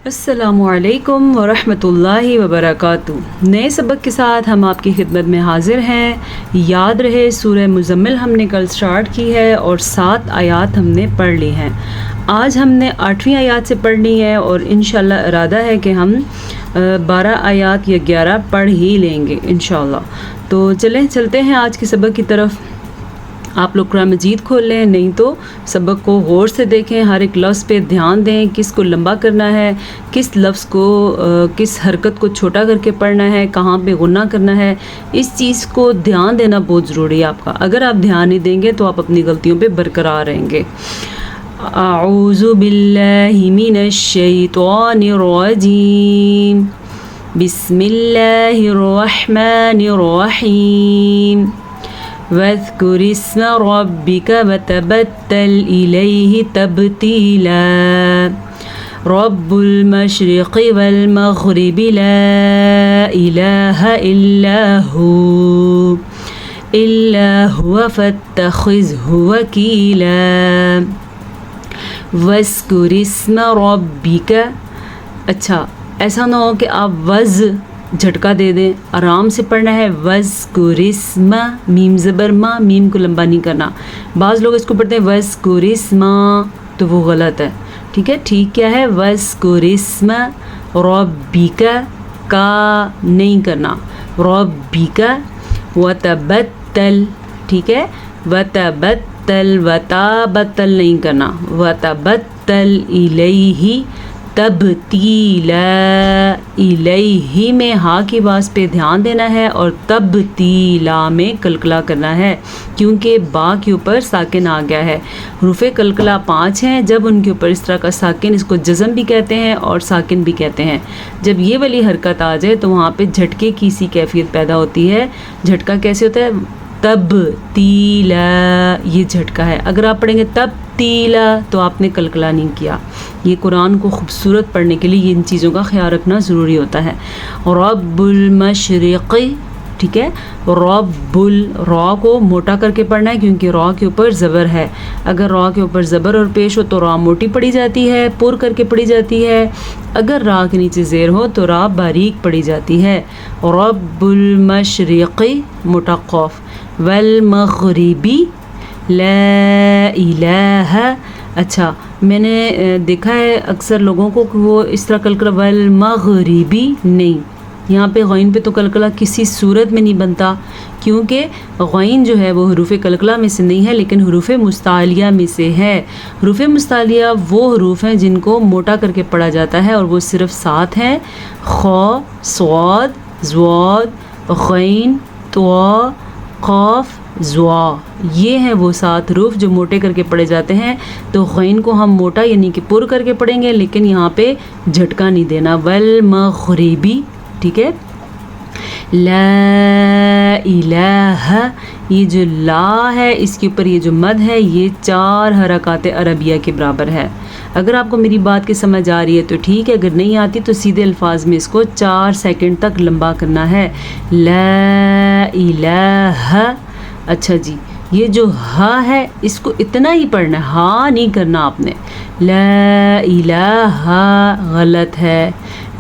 السلام علیکم ورحمۃ اللہ وبرکاتہ۔ نئے سبق کے ساتھ ہم آپ کی خدمت میں حاضر ہیں۔ یاد رہے سورہ مزمل ہم نے کل سٹارٹ کی ہے اور 7 آیات ہم نے پڑھ لی ہیں۔ آج ہم نے 8ویں آیات سے پڑھنی ہے اور انشاءاللہ ارادہ ہے کہ ہم 12 آیات یا 11 پڑھ ہی لیں گے انشاءاللہ۔ تو چلتے ہیں آج کے سبق کی طرف۔ آپ لوگ قرآن مجید کھول لیں، نہیں تو سبق کو غور سے دیکھیں، ہر ایک لفظ پہ دھیان دیں، کس کو لمبا کرنا ہے، کس لفظ کو کس حرکت کو چھوٹا کر کے پڑھنا ہے، کہاں پہ غنہ کرنا ہے، اس چیز کو دھیان دینا بہت ضروری ہے آپ کا۔ اگر آپ دھیان نہیں دیں گے تو آپ اپنی غلطیوں پہ برقرار رہیں گے۔ اعوذ باللہ من الشیطان الرجیم، بسم اللہ الرحمن الرحیم، واذکر اسم ربک وتبتل الیہ تبتیلا، رب المشرق والمغرب لا الہ الا هو فاتخذہ وکیلا، واذکر اسم ربک۔ اچھا ایسا نہ ہو کہ آپ وز جھٹکا دے دیں، آرام سے پڑھنا ہے۔ وذکر اسم، میم زبر ما، میم کو لمبا نہیں کرنا۔ بعض لوگ اس کو پڑھتے ہیں وذکر اسم، تو وہ غلط ہے، ٹھیک ہے۔ ٹھیک کیا ہے؟ وذکر اسم ربک، کا نہیں کرنا، ربک، وتبتل، ٹھیک ہے، وتبتل، وتبتل نہیں کرنا، وتبتل الیہ تبتیلا، الیہ میں ہا کی آواز پہ دھیان دینا ہے اور تبتیلا میں کلکلا کرنا ہے، کیونکہ با کے اوپر ساکن آ گیا ہے۔ حروف کلکلا 5 ہیں، جب ان کے اوپر اس طرح کا ساکن، اس کو جزم بھی کہتے ہیں اور ساکن بھی کہتے ہیں، جب یہ والی حرکت آ جائے تو وہاں پہ جھٹکے کی سی کیفیت پیدا ہوتی ہے۔ جھٹکا کیسے ہوتا ہے؟ تبتیلا، یہ جھٹکا ہے۔ اگر آپ پڑھیں گے تبتیلا تو آپ نے کلکلا نہیں کیا۔ یہ قرآن کو خوبصورت پڑھنے کے لیے ان چیزوں کا خیال رکھنا ضروری ہوتا ہے۔ رب المشرق، ٹھیک ہے، رب را کو موٹا کر کے پڑھنا ہے کیونکہ را کے اوپر زبر ہے۔ اگر را کے اوپر زبر اور پیش ہو تو را موٹی پڑھی جاتی ہے، پر کر کے پڑھی جاتی ہے۔ اگر را کے نیچے زیر ہو تو را باریک پڑھی جاتی ہے۔ رب المشرق، موٹا قاف، والمغربی لا الہ۔ اچھا میں نے دیکھا ہے اکثر لوگوں کو کہ وہ اس طرح کلکلا والمغربی نہیں، یہاں پہ غین پہ تو کلکلا کسی صورت میں نہیں بنتا، کیونکہ غین جو ہے وہ حروف کلکلا میں سے نہیں ہے لیکن حروف مستعلیہ میں سے ہے۔ حروف مستعلیہ وہ حروف ہیں جن کو موٹا کر کے پڑھا جاتا ہے اور وہ صرف 7 ہیں: خ، صاد، ضاد، غین، طا، قاف، زوا۔ یہ ہیں وہ 7 حروف جو موٹے کر کے پڑھے جاتے ہیں۔ تو غین کو ہم موٹا یعنی کہ پر کر کے پڑھیں گے لیکن یہاں پہ جھٹکا نہیں دینا۔ والمغربی، ٹھیک ہے۔ لا الہ، یہ جو لا ہے اس کے اوپر یہ جو مد ہے یہ 4 حرکات عربیہ کے برابر ہے۔ اگر آپ کو میری بات کی سمجھ آ رہی ہے تو ٹھیک ہے، اگر نہیں آتی تو سیدھے الفاظ میں اس کو 4 سیکنڈ تک لمبا کرنا ہے۔ لا الہ۔ اچھا جی، یہ جو ہا ہے اس کو اتنا ہی پڑھنا ہے، ہا نہیں کرنا آپ نے۔ لا الہ غلط ہے،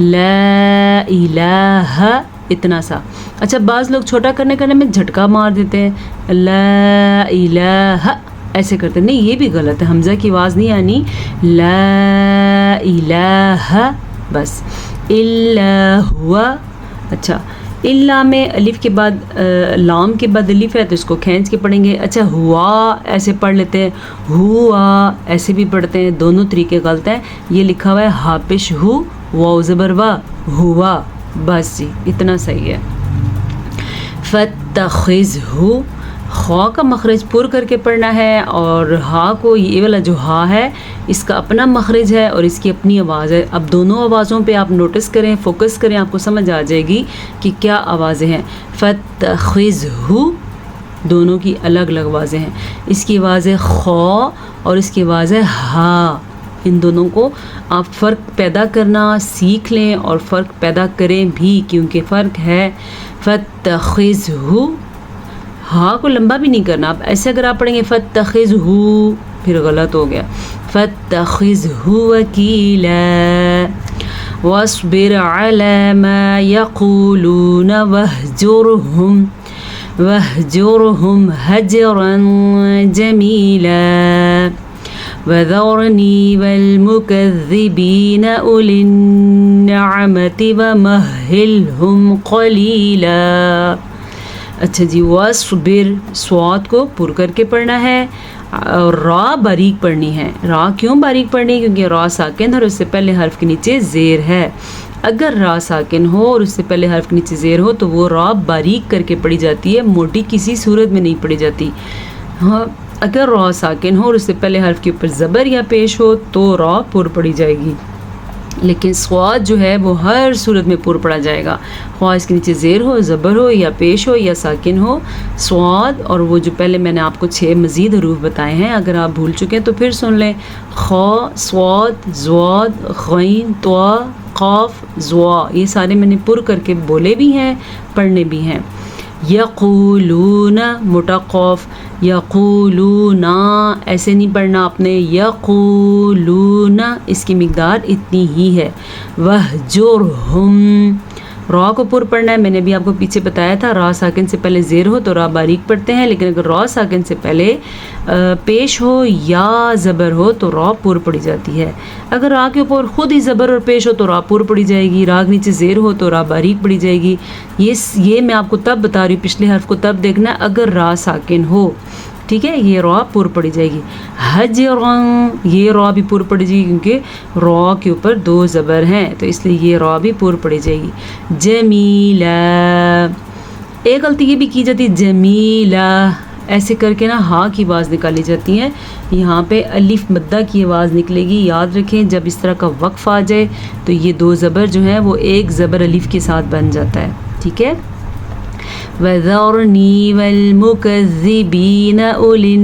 لا الہ اتنا سا۔ اچھا بعض لوگ چھوٹا کرنے میں جھٹکا مار دیتے ہیں، لا الہ ایسے کرتے ہیں، نہیں یہ بھی غلط ہے، حمزہ کی آواز نہیں آنی، لا الہ بس، الا ہوا۔ اچھا اللہ میں الف کے بعد لام کے بعد الف ہے تو اس کو کھینچ کے پڑھیں گے۔ اچھا ہوا ایسے پڑھ لیتے ہیں، ہوا ایسے بھی پڑھتے ہیں، دونوں طریقے غلط ہیں۔ یہ لکھا ہوا ہے ہاپش ہو، واو زبر وا، ہوا، بس جی اتنا صحیح ہے۔ فاتخذہ، خا کا مخرج پر کر کے پڑھنا ہے اور ہا کو، یہ والا جو ہا ہے اس کا اپنا مخرج ہے اور اس کی اپنی آواز ہے۔ اب دونوں آوازوں پہ آپ نوٹس کریں، فوکس کریں، آپ کو سمجھ آ جائے گی کہ کیا آوازیں ہیں۔ فاتخذہ، دونوں کی الگ الگ آوازیں ہیں، اس کی آواز ہے خا اور اس کی آواز ہے ہا۔ ان دونوں کو آپ فرق پیدا کرنا سیکھ لیں اور فرق پیدا کریں بھی کیونکہ فرق ہے۔ فاتخذہ، ہاں کو لمبا بھی نہیں کرنا، اب ایسے اگر آپ پڑھیں گے فاتخذہ پھر غلط ہو گیا، فاتخذہ وکیلا۔ واصبر على ما يقولون واهجرهم هجرا جميلا وذرني والمكذبين أولي النعمة ومهلهم قليلا. اچھا جی، واصبر سواد کو پر کر کے پڑھنا ہے اور را باریک پڑھنی ہے. را کیوں باریک پڑھنی ہے؟ کیونکہ را ساکن اور اس سے پہلے حرف کے نیچے زیر ہے. اگر را ساکن ہو اور اس سے پہلے حرف کے نیچے زیر ہو تو وہ را باریک کر کے پڑھی جاتی ہے، موٹی کسی صورت میں نہیں پڑھی جاتی. ہاں، اگر را ساکن ہو اور اس سے پہلے حرف کے اوپر زبر یا پیش ہو تو را پر پڑھی جائے گی، لیکن صاد جو ہے وہ ہر صورت میں پر پڑھا جائے گا، خواہ اس کے نیچے زیر ہو، زبر ہو یا پیش ہو یا ساکن ہو. صاد اور وہ جو پہلے میں نے آپ کو 6 مزید حروف بتائے ہیں، اگر آپ بھول چکے ہیں تو پھر سن لیں. خا، صاد، ضاد، غین، طا، قاف، ضوا، یہ سارے میں نے پر کر کے بولے بھی ہیں، پڑھنے بھی ہیں. یقولون موٹا قاف، یقولون ایسے نہیں پڑھنا آپ نے، یقولون اس کی مقدار اتنی ہی ہے. وہجرہم را کو پر پڑھنا ہے. میں نے بھی آپ کو پیچھے بتایا تھا، را ساکن سے پہلے زیر ہو تو را باریک پڑھتے ہیں، لیکن اگر را ساکن سے پہلے پیش ہو یا زبر ہو تو را پر پڑھی جاتی ہے. اگر را کے اوپر خود ہی زبر اور پیش ہو تو را پر پڑھی جائے گی، را کے نیچے زیر ہو تو را باریک پڑھی جائے گی. یہ میں آپ کو تب بتا رہی ہوں، پچھلے حرف کو تب دیکھنا ہے اگر را ساکن ہو، ٹھیک ہے. یہ را پر پڑھی جائے گی. حجرن، یہ را بھی پر پڑھی جائے گی کیونکہ را کے اوپر 2 زبر ہیں تو اس لیے یہ را بھی پر پڑھی جائے گی. جمیلا، ایک غلطی یہ بھی کی جاتی ہے، جمیلا ایسے کر کے نا ہا کی آواز نکالی جاتی ہے، یہاں پہ الف مدہ کی آواز نکلے گی. یاد رکھیں جب اس طرح کا وقف آ جائے تو یہ 2 زبر جو ہیں وہ ایک زبر الف کے ساتھ بن جاتا ہے، ٹھیک ہے. وَذَرْنِي وَالْمُكَذِّبِينَ أُولِي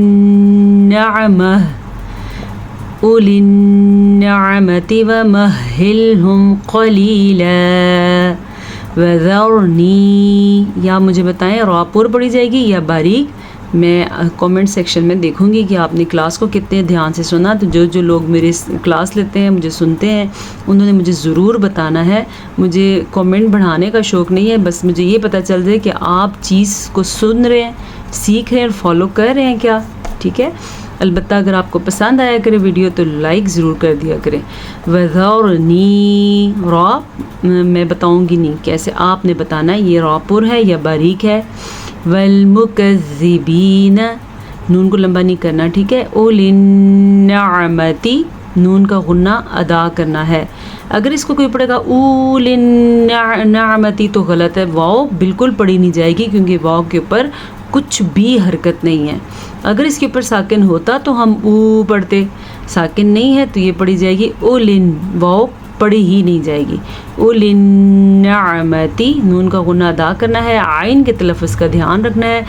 النَّعْمَةِ وَمَهِّلْهُمْ قَلِيلًا. وَذَرْنِي، یا مجھے بتائیں را پر پڑھی جائے گی یا باریک؟ میں کومنٹ سیکشن میں دیکھوں گی کہ آپ نے کلاس کو کتنے دھیان سے سنا. تو جو لوگ میرے کلاس لیتے ہیں، مجھے سنتے ہیں، انہوں نے مجھے ضرور بتانا ہے. مجھے کومنٹ بڑھانے کا شوق نہیں ہے، بس مجھے یہ پتہ چل جائے کہ آپ چیز کو سن رہے ہیں، سیکھ رہے ہیں، فالو کر رہے ہیں کیا، ٹھیک ہے. البتہ اگر آپ کو پسند آیا کرے ویڈیو تو لائک ضرور کر دیا کریں. وَذَرْنِي را میں بتاؤں گی نہیں، کیسے آپ نے بتانا ہے یہ را پر ہے یا باریک ہے. والمکذبین، نون کو لمبا نہیں کرنا، ٹھیک ہے. اولی النعمتی، نون کا غنہ ادا کرنا ہے. اگر اس کو کوئی پڑھے گا اولی النعمتی تو غلط ہے، واو بالکل پڑھی نہیں جائے گی کیونکہ واو کے اوپر کچھ بھی حرکت نہیں ہے. اگر اس کے اوپر ساکن ہوتا تو ہم او پڑھتے، ساکن نہیں ہے تو یہ پڑھی جائے گی اولن، واو پڑھی ہی نہیں جائے گی. اولی النعمتی، نون کا غنہ ادا کرنا ہے، عین کے تلفظ کا دھیان رکھنا ہے.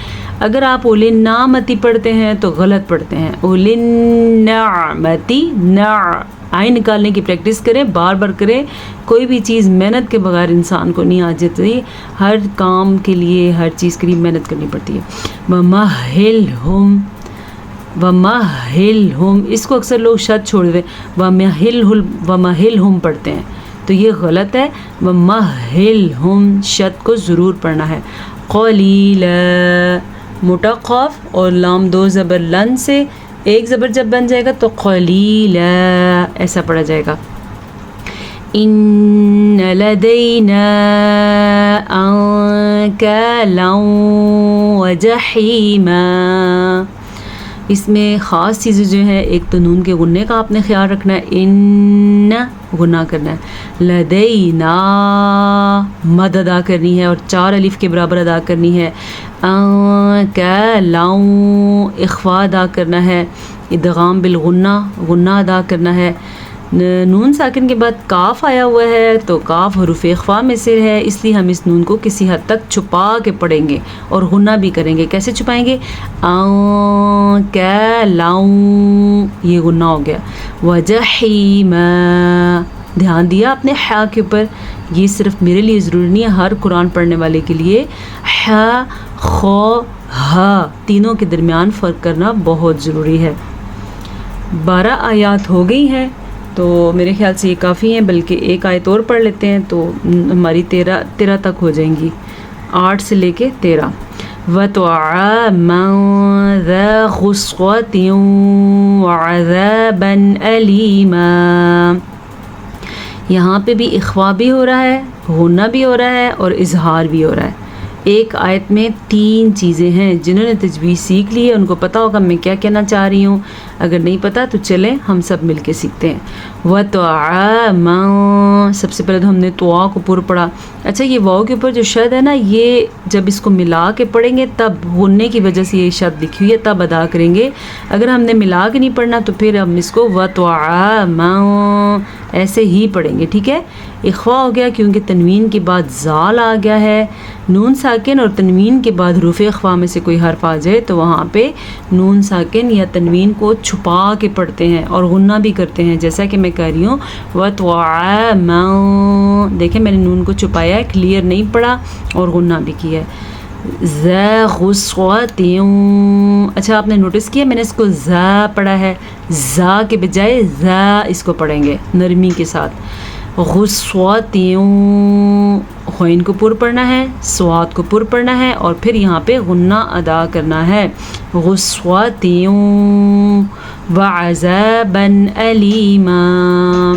اگر آپ اولی النعمتی پڑھتے ہیں تو غلط پڑھتے ہیں. اولی النعمتی، عین نکالنے کی پریکٹس کریں، بار بار کریں. کوئی بھی چیز محنت کے بغیر انسان کو نہیں آ جاتی، ہر کام کے لیے ہر چیز کے لیے محنت کرنی پڑتی ہے. وَمَهِّلْهُمْ، اس کو اکثر لوگ شد چھوڑ دیں، وَمَهِّلْهُمْ پڑھتے ہیں تو یہ غلط ہے. وَمَهِّلْهُمْ شد کو ضرور پڑھنا ہے. قَلِيلًا، موٹا قاف اور لام 2 زبر لن سے ایک زبر جب بن جائے گا تو قلیلا ایسا پڑھا جائے گا. ان لدینا انکالا وجحیما، اس میں خاص چیزیں جو ہیں، ایک تو نون کے غنے کا آپ نے خیال رکھنا ہے، ان غنہ کرنا ہے. لدینا مد ادا کرنی ہے اور 4 الف کے برابر ادا کرنی ہے. انکالا اخفا ادا کرنا ہے. ادغام بالغنہ، غنہ ادا کرنا ہے. نون ساکن کے بعد کاف آیا ہوا ہے تو کاف حروف اخفا میں سے ہے، اس لیے ہم اس نون کو کسی حد تک چھپا کے پڑھیں گے اور غنہ بھی کریں گے. کیسے چھپائیں گے؟ یہ غنہ ہو گیا. وجحیم، دھیان دیا اپنے حا کے اوپر، یہ صرف میرے لیے ضروری نہیں ہے، ہر قرآن پڑھنے والے کے لیے حا، خا، ہا تینوں کے درمیان فرق کرنا بہت ضروری ہے. 12 آیات ہو گئی ہیں. تو میرے خیال سے یہ کافی ہیں، بلکہ ایک آیت اور پڑھ لیتے ہیں تو ہماری 13 تک ہو جائیں گی، 8 سے لے کے 13۔ وَطَعَامًا ذَا غُصَّةٍ وَعَذَابًا أَلِيمًا۔ یہاں پہ بھی اخفا بھی ہو رہا ہے، غنہ بھی ہو رہا ہے اور اظہار بھی ہو رہا ہے۔ ایک آیت میں 3 چیزیں ہیں، جنہوں نے تجوید سیکھ لی ہے ان کو پتہ ہوگا میں کیا کہنا چاہ رہی ہوں، اگر نہیں پتہ تو چلیں ہم سب مل کے سیکھتے ہیں۔ وَطَعَامًا، سب سے پہلے تو ہم نے طوا کو پر پڑھا۔ اچھا یہ واو کے اوپر جو شد ہے نا، یہ جب اس کو ملا کے پڑھیں گے تب غننے کی وجہ سے یہ شد لکھی ہوئی ہے تب ادا کریں گے، اگر ہم نے ملا کے نہیں پڑھنا تو پھر ہم اس کو وَطَعَامًا ایسے ہی پڑھیں گے، ٹھیک ہے۔ اخفا ہو گیا کیونکہ تنوین کے بعد زال آ گیا ہے، نون ساکن اور تنوین کے بعد حروف اخفا میں سے کوئی حرف آ جائے تو وہاں پہ نون ساکن یا تنوین کو چھپا کے پڑھتے ہیں اور غنہ بھی کرتے ہیں، جیسا کہ میں کہہ رہی ہوں وَطَعَامًا، دیکھیں میں نے نون کو چھپایا ہے، کلیئر نہیں پڑھا اور غنہ بھی کیا ہے۔ ذَا غُصَّةٍ، اچھا آپ نے نوٹس کیا میں نے اس کو ذا پڑھا ہے، ذا کے بجائے ذا اس کو پڑھیں گے نرمی کے ساتھ۔ غُصَّةٍ، غین کو پر پڑھنا ہے، صاد کو پر پڑھنا ہے اور پھر یہاں پہ غنہ ادا کرنا ہے۔ غُصَّةٍ وَعَذَابًا أَلِيمًا،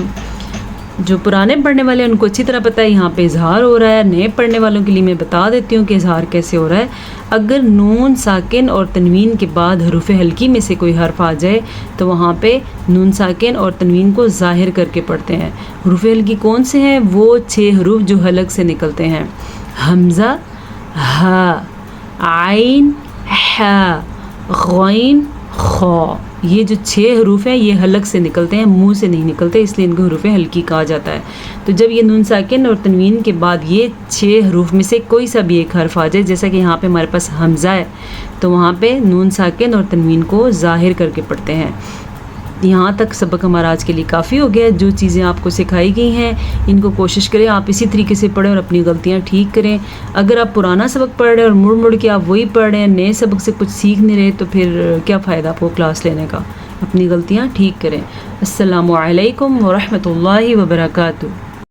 جو پرانے پڑھنے والے ان کو اچھی طرح پتہ ہے یہاں پہ اظہار ہو رہا ہے، نئے پڑھنے والوں کے لیے میں بتا دیتی ہوں کہ اظہار کیسے ہو رہا ہے۔ اگر نون ساکن اور تنوین کے بعد حروف ہلکی میں سے کوئی حرف آ جائے تو وہاں پہ نون ساکن اور تنوین کو ظاہر کر کے پڑھتے ہیں۔ حروف ہلکی کون سے ہیں؟ وہ 6 حروف جو حلق سے نکلتے ہیں، حمزہ، ہا، عین، حا، غین، خا، یہ جو 6 حروف ہیں یہ حلق سے نکلتے ہیں، منہ سے نہیں نکلتے، اس لیے ان کو حروف ہلکی کہا جاتا ہے۔ تو جب یہ نون ساکن اور تنوین کے بعد یہ 6 حروف میں سے کوئی سا بھی ایک حرف آ جائے، جیسا کہ یہاں پہ ہمارے پاس حمزہ ہے تو وہاں پہ نون ساکن اور تنوین کو ظاہر کر کے پڑھتے ہیں۔ یہاں تک سبق ہمارا آج کے لیے کافی ہو گیا ہے۔ جو چیزیں آپ کو سکھائی گئی ہیں ان کو کوشش کریں آپ اسی طریقے سے پڑھیں اور اپنی غلطیاں ٹھیک کریں۔ اگر آپ پرانا سبق پڑھ رہے ہیں اور مڑ مڑ کے آپ وہی پڑھ رہے ہیں، نئے سبق سے کچھ سیکھ نہیں رہے، تو پھر کیا فائدہ آپ کو کلاس لینے کا؟ اپنی غلطیاں ٹھیک کریں۔ السلام علیکم ورحمۃ اللہ وبرکاتہ۔